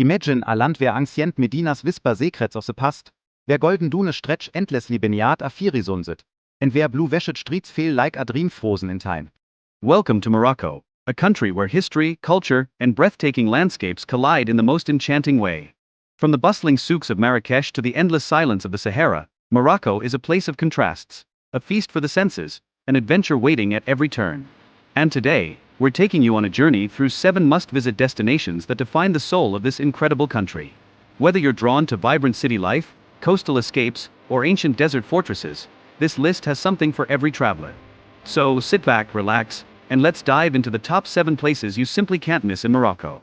Imagine a land where ancient Medinas whisper secrets of the past, where golden dunes stretch endlessly beneath a fiery sunset, and where blue-washed streets feel like a dream frozen in time. Welcome to Morocco, a country where history, culture, and breathtaking landscapes collide in the most enchanting way. From the bustling souks of Marrakech to the endless silence of the Sahara, Morocco is a place of contrasts, a feast for the senses, an adventure waiting at every turn. And today, we're taking you on a journey through 7 must-visit destinations that define the soul of this incredible country. Whether you're drawn to vibrant city life, coastal escapes, or ancient desert fortresses, this list has something for every traveler. So sit back, relax, and let's dive into the top 7 places you simply can't miss in Morocco.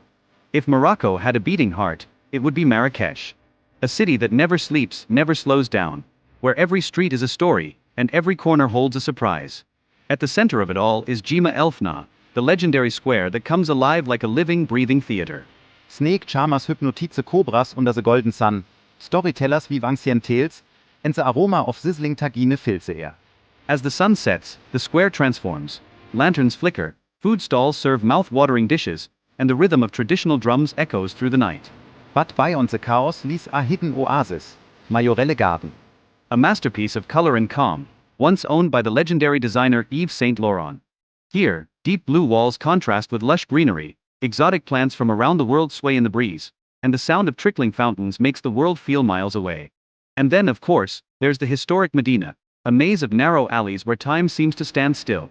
If Morocco had a beating heart, it would be Marrakech. A city that never sleeps, never slows down, where every street is a story, and every corner holds a surprise. At the center of it all is Jemaa el-Fnaa, the legendary square that comes alive like a living, breathing theater. Snake charmers hypnotize cobras under the golden sun, storytellers weave ancient tales, and the aroma of sizzling tagine fills the air. As the sun sets, the square transforms. Lanterns flicker, food stalls serve mouth-watering dishes, and the rhythm of traditional drums echoes through the night. But beyond the chaos lies a hidden oasis, Majorelle Garden. A masterpiece of color and calm, once owned by the legendary designer Yves Saint Laurent. Here, deep blue walls contrast with lush greenery, exotic plants from around the world sway in the breeze, and the sound of trickling fountains makes the world feel miles away. And then, of course, there's the historic Medina, a maze of narrow alleys where time seems to stand still.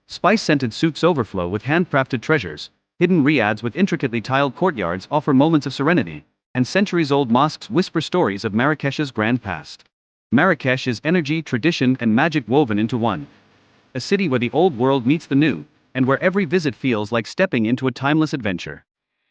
Spice-scented souks overflow with handcrafted treasures, hidden riads with intricately tiled courtyards offer moments of serenity, and centuries-old mosques whisper stories of Marrakech's grand past. Marrakech is energy, tradition, and magic woven into one. A city where the old world meets the new, and where every visit feels like stepping into a timeless adventure.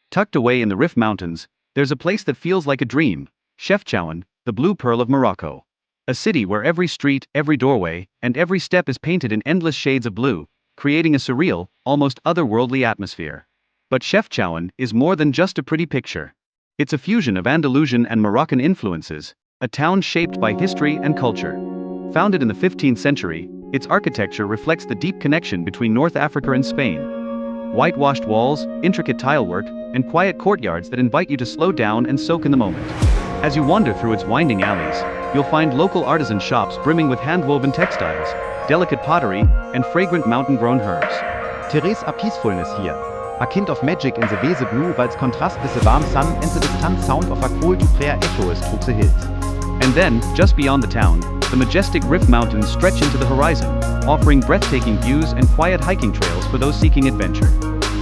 Tucked away in the Rif Mountains, there's a place that feels like a dream, Chefchaouen, the blue pearl of Morocco. A city where every street, every doorway, and every step is painted in endless shades of blue, creating a surreal, almost otherworldly atmosphere. But Chefchaouen is more than just a pretty picture. It's a fusion of Andalusian and Moroccan influences, a town shaped by history and culture. Founded in the 15th century, its architecture reflects the deep connection between North Africa and Spain. Whitewashed walls, intricate tilework, and quiet courtyards that invite you to slow down and soak in the moment. As you wander through its winding alleys, you'll find local artisan shops brimming with hand-woven textiles, delicate pottery, and fragrant mountain-grown herbs. There's a peacefulness here, a kind of magic in the way the blue whilst contrast with the warm sun and the distant sound of a call to prayer echoes through the hills. And then, just beyond the town, the majestic Rif Mountains stretch into the horizon, offering breathtaking views and quiet hiking trails for those seeking adventure.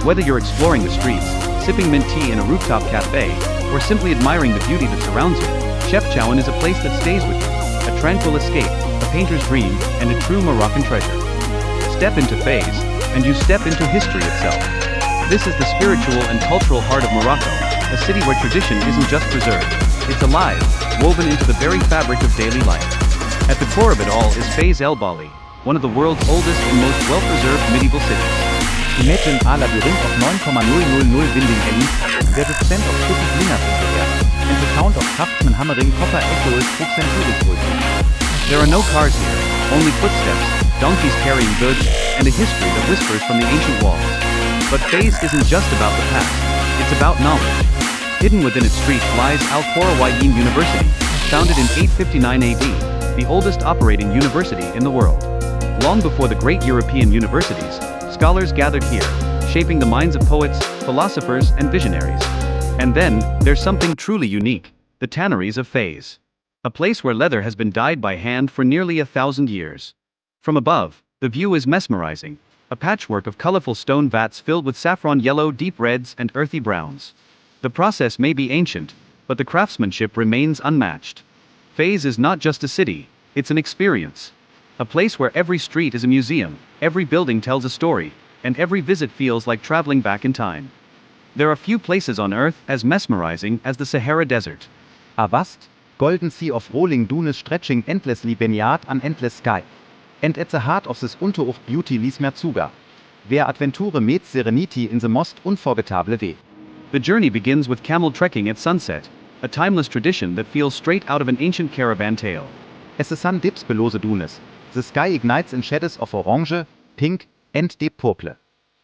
Whether you're exploring the streets, sipping mint tea in a rooftop cafe, or simply admiring the beauty that surrounds you, Chefchaouen is a place that stays with you, a tranquil escape, a painter's dream, and a true Moroccan treasure. Step into Fez, and you step into history itself. This is the spiritual and cultural heart of Morocco, a city where tradition isn't just preserved, it's alive, woven into the very fabric of daily life. At the core of it all is Fez el-Bali, one of the world's oldest and most well-preserved medieval cities. Imagine a labyrinth of 9,000 winding alleys, where the scent of cooking cleaners in the air, and the sound of craftsmen hammering copper echoes through centuries old. There are no cars here, only footsteps, donkeys carrying goods, and a history that whispers from the ancient walls. But Fez isn't just about the past, it's about knowledge. Hidden within its streets lies Quaraouiyine University, founded in 859 AD, the oldest operating university in the world. Long before the great European universities, scholars gathered here, shaping the minds of poets, philosophers, and visionaries. And then, there's something truly unique, the tanneries of Fez. A place where leather has been dyed by hand for nearly 1,000 years. From above, the view is mesmerizing, a patchwork of colorful stone vats filled with saffron yellow, deep reds, and earthy browns. The process may be ancient, but the craftsmanship remains unmatched. Fez is not just a city, it's an experience. A place where every street is a museum, every building tells a story, and every visit feels like traveling back in time. There are few places on earth as mesmerizing as the Sahara Desert. A vast, golden sea of rolling dunes stretching endlessly beneath an endless sky. And at the heart of this untouched beauty lies Merzouga, where adventure meets serenity in the most unforgettable way. The journey begins with camel trekking at sunset, a timeless tradition that feels straight out of an ancient caravan tale. As the sun dips below the dunes, the sky ignites in shadows of orange, pink, and deep purple.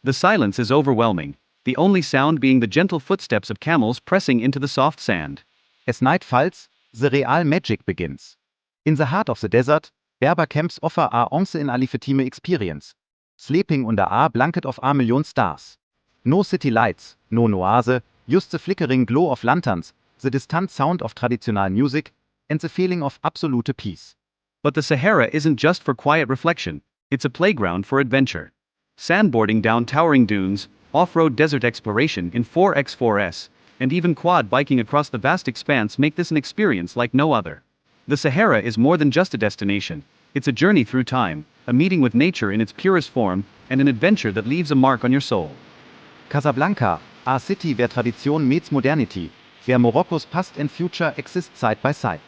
The silence is overwhelming. the only sound being the gentle footsteps of camels pressing into the soft sand. As night falls, the real magic begins. In the heart of the desert, Berber camps offer a once in a lifetime experience. Sleeping under a blanket of a million stars. No city lights, no oase, just the flickering glow of lanterns, the distant sound of traditional music, and the feeling of absolute peace. But the Sahara isn't just for quiet reflection, it's a playground for adventure. Sandboarding down towering dunes, off-road desert exploration in 4x4s, and even quad biking across the vast expanse make this an experience like no other. The Sahara is more than just a destination, it's a journey through time, a meeting with nature in its purest form, and an adventure that leaves a mark on your soul. Casablanca, a city where tradition meets modernity, where Morocco's past and future exist side by side.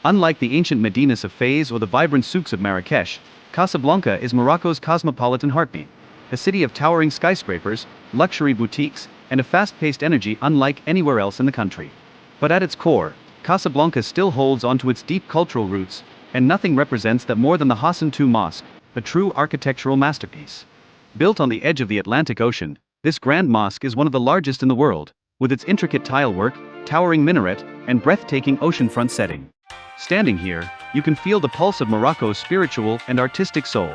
Unlike the ancient Medinas of Fez or the vibrant souks of Marrakech, Casablanca is Morocco's cosmopolitan heartbeat, a city of towering skyscrapers, luxury boutiques, and a fast-paced energy unlike anywhere else in the country. But at its core, Casablanca still holds onto its deep cultural roots, and nothing represents that more than the Hassan II Mosque, a true architectural masterpiece. Built on the edge of the Atlantic Ocean, this grand mosque is one of the largest in the world, with its intricate tile work, towering minaret, and breathtaking oceanfront setting. Standing here, you can feel the pulse of Morocco's spiritual and artistic soul.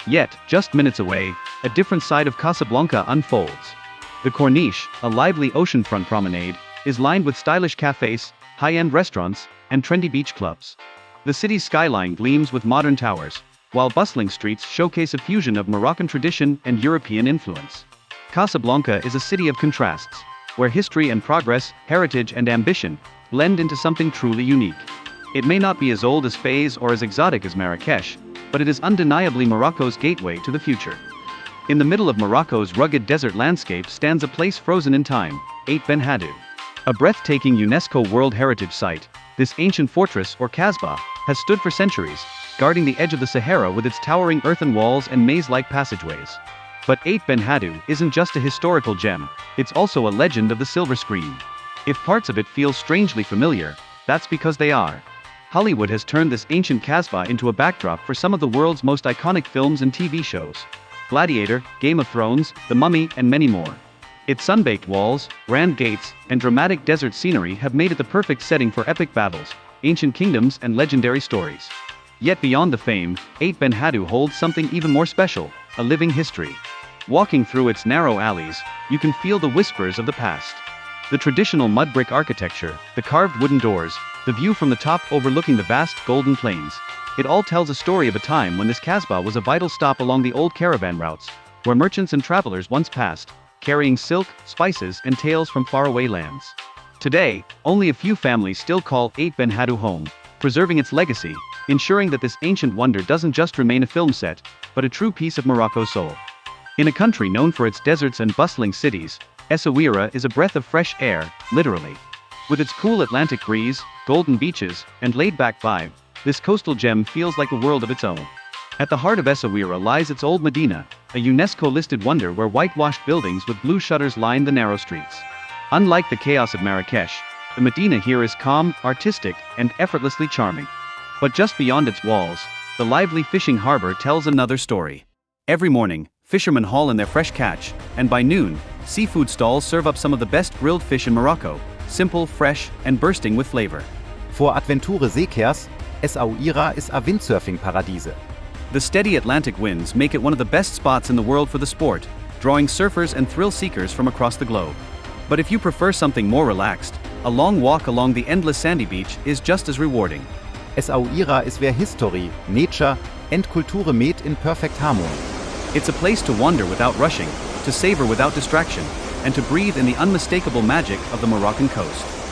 Yet, just minutes away, a different side of Casablanca unfolds. The Corniche, a lively oceanfront promenade, is lined with stylish cafés, high-end restaurants, and trendy beach clubs. The city's skyline gleams with modern towers, while bustling streets showcase a fusion of Moroccan tradition and European influence. Casablanca is a city of contrasts, where history and progress, heritage and ambition, blend into something truly unique. It may not be as old as Fez or as exotic as Marrakech, but it is undeniably Morocco's gateway to the future. In the middle of Morocco's rugged desert landscape stands a place frozen in time, Ait Benhaddou. A breathtaking UNESCO World Heritage Site, this ancient fortress or kasbah has stood for centuries, guarding the edge of the Sahara with its towering earthen walls and maze-like passageways. But Ait Benhaddou isn't just a historical gem, it's also a legend of the silver screen. If parts of it feel strangely familiar, that's because they are. Hollywood has turned this ancient kasbah into a backdrop for some of the world's most iconic films and TV shows. Gladiator, Game of Thrones, The Mummy, and many more. Its sun-baked walls, grand gates, and dramatic desert scenery have made it the perfect setting for epic battles, ancient kingdoms, and legendary stories. Yet beyond the fame, Ait Benhaddou holds something even more special, a living history. Walking through its narrow alleys, you can feel the whispers of the past. The traditional mud brick architecture, the carved wooden doors, the view from the top overlooking the vast golden plains. It all tells a story of a time when this kasbah was a vital stop along the old caravan routes, where merchants and travelers once passed, carrying silk, spices, and tales from faraway lands. Today, only a few families still call Ait Benhaddou home, preserving its legacy, ensuring that this ancient wonder doesn't just remain a film set, but a true piece of Morocco's soul. In a country known for its deserts and bustling cities, Essaouira is a breath of fresh air, literally. With its cool Atlantic breeze, golden beaches, and laid-back vibe, this coastal gem feels like a world of its own. At the heart of Essaouira lies its old Medina, a UNESCO-listed wonder where whitewashed buildings with blue shutters line the narrow streets. Unlike the chaos of Marrakech, the Medina here is calm, artistic, and effortlessly charming. But just beyond its walls, the lively fishing harbor tells another story. Every morning, fishermen haul in their fresh catch, and by noon, seafood stalls serve up some of the best grilled fish in Morocco, simple, fresh, and bursting with flavor. For Adventure Seekers, Essaouira is a windsurfing Paradiese. The steady Atlantic winds make it one of the best spots in the world for the sport, drawing surfers and thrill seekers from across the globe. But if you prefer something more relaxed, a long walk along the endless sandy beach is just as rewarding. Essaouira is where history, nature, and culture meet in perfect harmony. It's a place to wander without rushing, to savor without distraction, and to breathe in the unmistakable magic of the Moroccan coast.